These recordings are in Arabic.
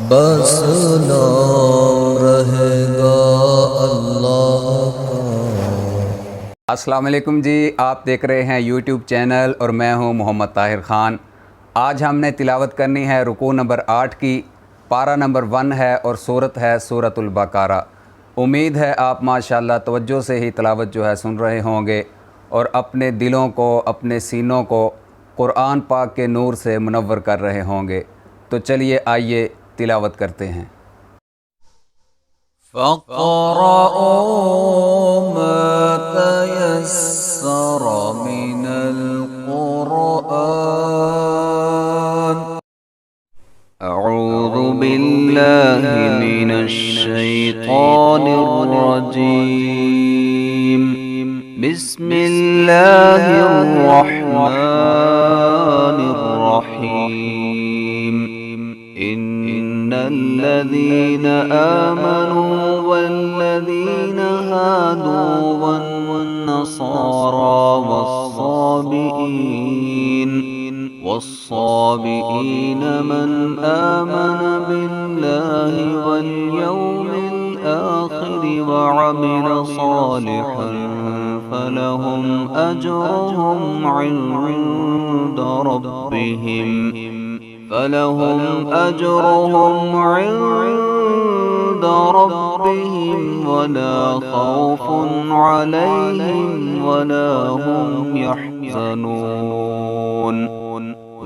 बस नाम रहेगा अल्लाह का। अस्सलाम वालेकुम जी, आप देख रहे हैं यूट्यूब चैनल और मैं हूं मोहम्मद ताहिर ख़ान। आज हमने तिलावत करनी है रुकू नंबर 8 की, पारा नंबर 1 है और सूरत है सूरतुल बक़रा। उम्मीद है आप माशाल्लाह तवज्जो से ही तिलावत जो है सुन रहे होंगे और अपने दिलों को, अपने सीनों को कुरान पाक के नूर से मुनव्वर कर रहे होंगे। तो चलिए आइए तिलावत करते हैं। फ़क़रऊँ मा तयस्सर मिनल क़ुरआन। अऊज़ु बिल्लाहि मिनश शैतानिर रजीम। बिस्मिल्लाहिर रहमानिर रहीम। इन्नल्लज़ीन आमनू वल्लज़ीन हादू वन्नसारा والصابئين من آمن بالله واليوم الآخر وعمل صالحا فلهم أجرهم عند ربهم ولا خوف عليهم ولا هم يحزنون.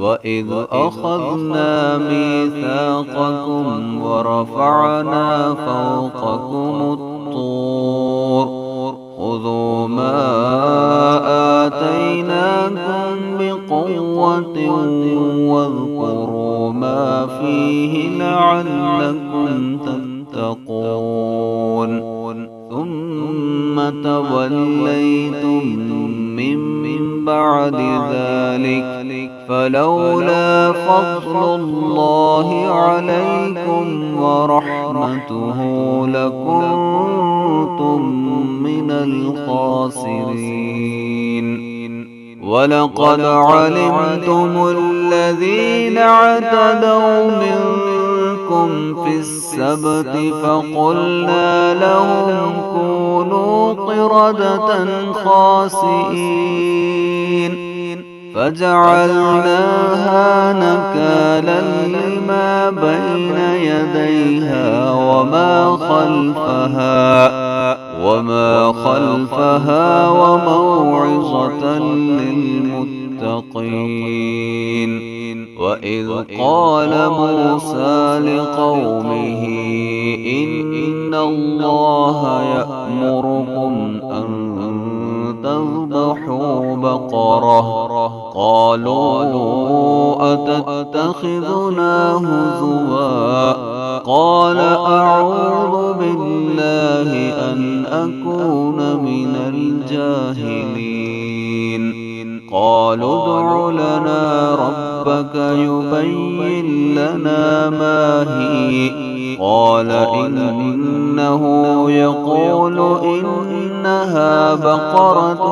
وإذ أخذنا ميثاقكم ورفعنا فوقكم الطور خذوا ما آتيناكم بقوة واذكروا ما فيه لعلكم تتقون. ثم توليتم من بعد ذلك فلولا فضل الله عليكم ورحمته لكنتم من الخاسرين. ولقد علمتم الذين اعتدوا منكم في السبت فقلنا لهم كونوا قردة خاسئين فجعلناها نكالا لما بين يديها وما خلفها وموعظة للمتقين. وإذ قال موسى لقومه إن الله يأمركم أن تذبحوا بقرة قالوا أتتخذنا هزوا قال أعوذ بالله أن أكون من الجاهلين. قالوا ادع لنا ربك يبين لنا ما هي قال إنه يقول إنها بقرة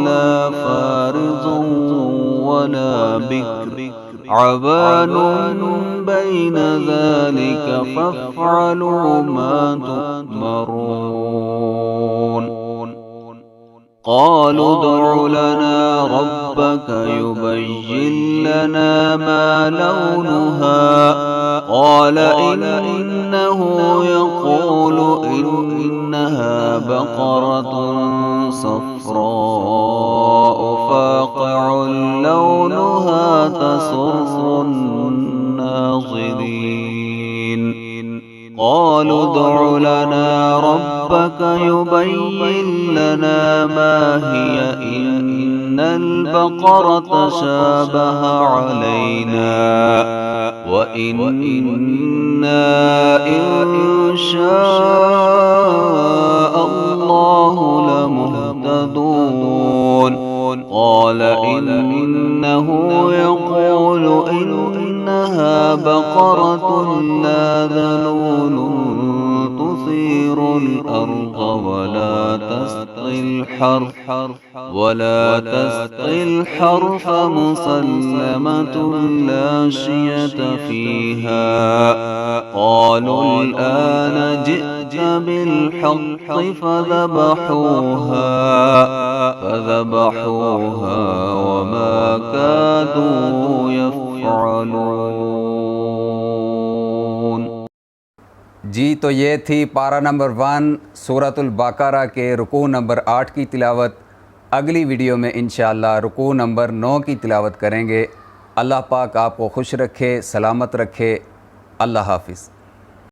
لا فارض ولا بكر عوان بين ذلك فافعلوا ما تؤمرون. قالوا ادع لنا ربك يبين لنا ما لونها قال إنه يقول إنها بقرة صفراء فاقع لونها تسر الناظرين. قالوا ادع لنا ربك يبين لنا ما هي إن البقرة شابه علينا وإنا إن شاء الله لمهتدون. قال إنه يقول إنها بقرة لا ذلول تثير الأرض ولا تسقي الحرث مسلمة لا شية فيها. قالوا الآن جئت بالحق فذبحوها وما كادوا يفعلون। जी तो ये थी पारा नंबर 1 सूरतुल बकरा के रुकू नंबर 8 की तिलावत। अगली वीडियो में इंशाअल्लाह रुकू नंबर 9 की तिलावत करेंगे। अल्लाह पाक आपको खुश रखे, सलामत रखे। अल्लाह हाफ़िज़।